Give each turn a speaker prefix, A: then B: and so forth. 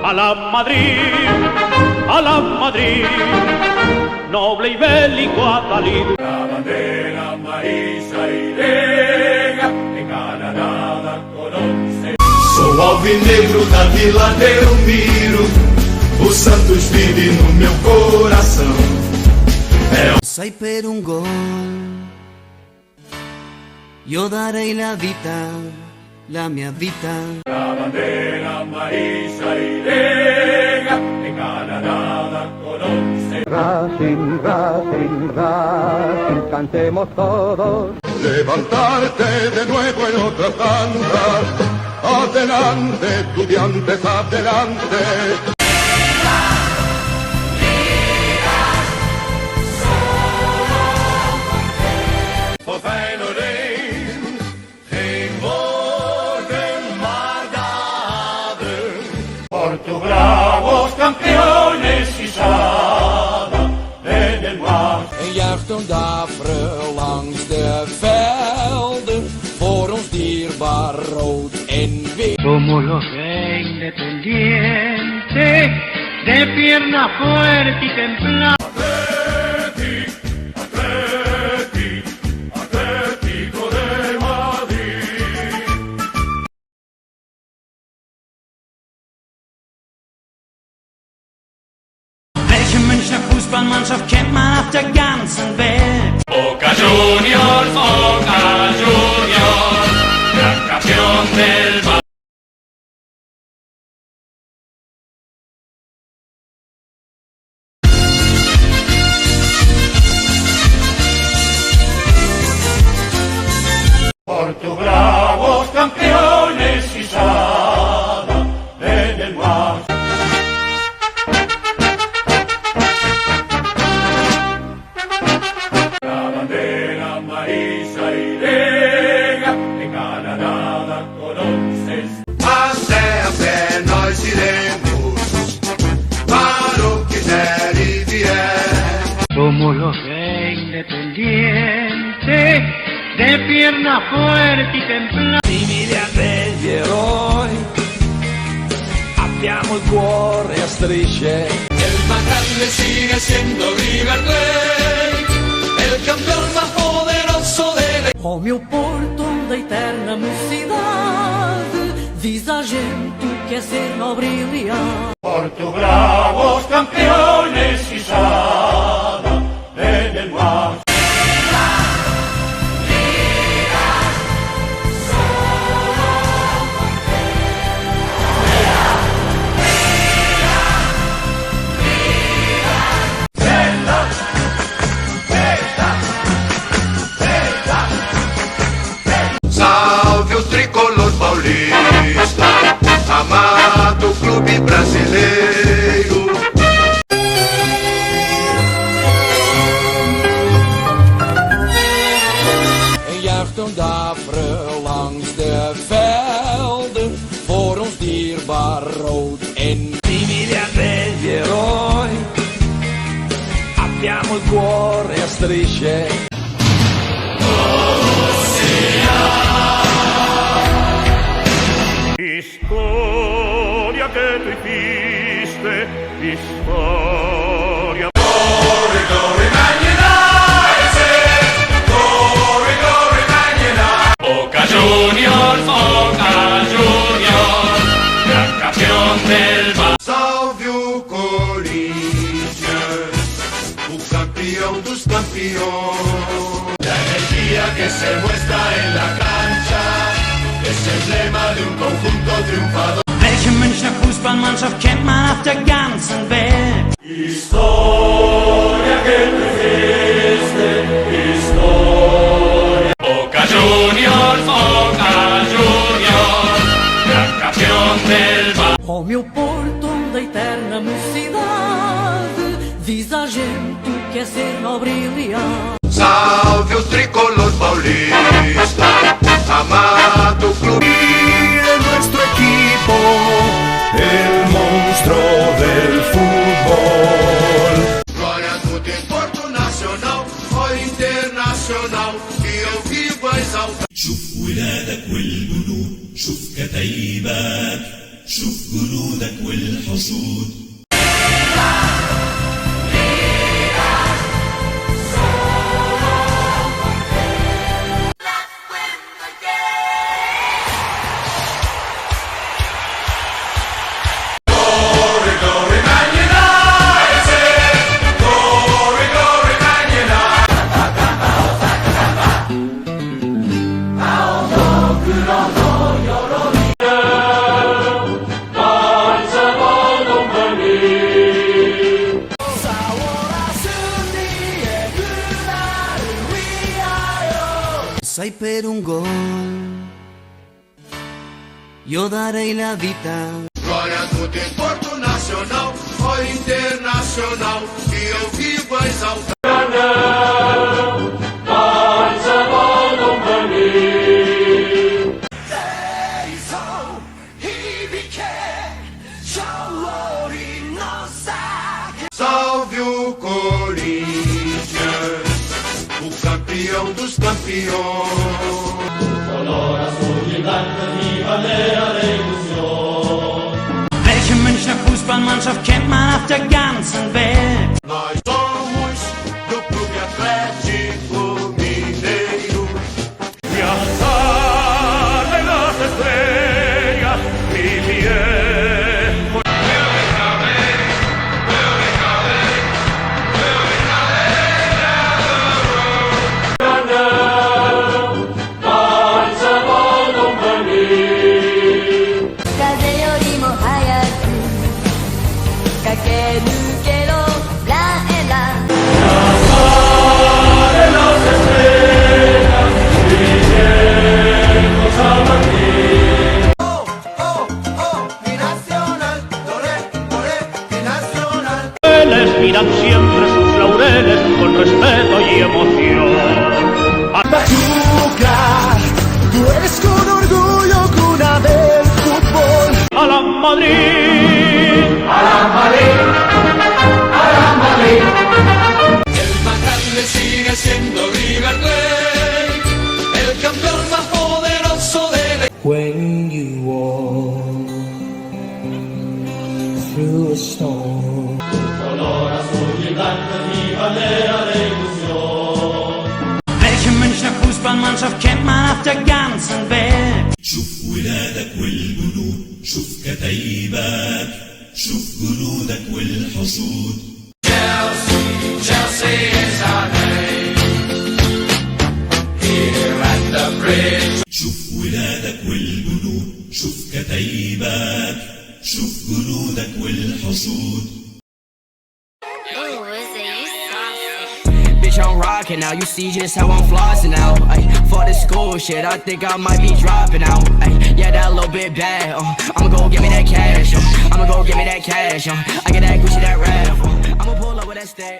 A: a la Madrid, noble y bélico Adalid.
B: La bandera amarilla y negra, em cada nada conoce. Sou alvinegro da Vila Belmiro, o Santos vive no meu coração.
C: Sai per un gol, io darei la vita, la mia vita.
B: La bandera amarilla y negra, en cada nada conoce.
D: Racing, Racing, Racing, cantemos todos.
B: Levantarte de nuevo en otra tanda, adelante, estudiantes, adelante. Voor Feyenoord 1, geen woorden maar daden. Porto Bravos campeones y Sada en el mar.
E: En juicht een davre langs de velden, voor ons dierbaar rood en wit.
A: Somos los independientes, de pierna fuerte y templada.
B: Atlético de Madrid.
C: Welche Münchner Fußballmannschaft kennt man auf der ganzen Welt?
B: Boca Juniors, la campeón del Madrid. Porto Bravos campeones y Sada en el mar. La bandera amarilla y negra, en cada nada conoces. A pé nós iremos, para o que der e vier.
A: Somos los independientes, de pierna fuerte y templada.
E: Simili a degli eroi, abbiamo il cuore a strisce.
B: El más grande sigue siendo River Plate, el campeón más poderoso de la...
F: Ó meu Porto da eterna mocidade, diz a gente o que é ser nobre e leal.
B: Porto Bravos campeones y Sada en el mar. Salve o tricolor paulista, amado clube brasileiro.
E: En juicht een davre langs de velden, voor ons dierbaar rood en simili a degli eroi, abbiamo il cuore a strisce.
A: Historia que tú hiciste, historia.
B: Glory, glory, Man United! Glory, glory, Man United! Boca Juniors, la campeón del mar. Salve o Corinthians, o campeão dos campeões. La energía que se muestra en la cancha es emblema de un conjunto triunfador.
C: Welche Münchner Fußballmannschaft kennt man auf der ganzen Welt?
B: Historia que tú hiciste, historia. Boca Juniors, la campeón del mar.
F: Ó meu Porto da eterna mocidade, diz a gente o que é ser nobre e leal.
B: Salve o tricolor paulista, amado clube. Nuestro equipo, el monstruo del fútbol. Glória do desporto nacional, ó internacional, que eu vivo a exaltar.
G: شوف ولادك والجنود، شوف كتايبك، شوف جنود
B: جنودك والحشود.
C: Sai per un gol, io darei la vita.
B: Glória a tudo em Porto Nacional, ó Internacional, que eu vivo a exaltar. Salve o Corinthians, o campeão dos campeões.
C: Welche Münchner Fußballmannschaft kennt man auf der ganzen Welt?
B: Nós somos do Clube Atlético Mineiro. Viajar en las estrellas, viviendo.
A: Miran siempre sus laureles con respeto y emoción.
B: Pachuca, tú eres con orgullo cuna del fútbol.
A: A la Madrid, a la Madrid, a la Madrid.
E: El más grande sigue siendo River Plate, el campeón más poderoso de la...
G: When you walk through a storm,
C: Welche Münchner Fußballmannschaft kennt man auf der ganzen Welt?
B: شوف ولادك والجنود، شوف كتايبك، شوف جنودك والحشود.
E: Chelsea is our name, here at the bridge.
B: شوف ولادك والجنود، شوف كتايبك، شوف جنودك والحشود.
H: Bitch, I'm rocking now. You see just how I'm flossing now. Ay, for the school shit, I think I might be dropping out. Ay, yeah, that little bit bad. I'ma go give me that cash. I'ma go give me that cash. I get that Gucci, that rap. I'ma pull up with that stack.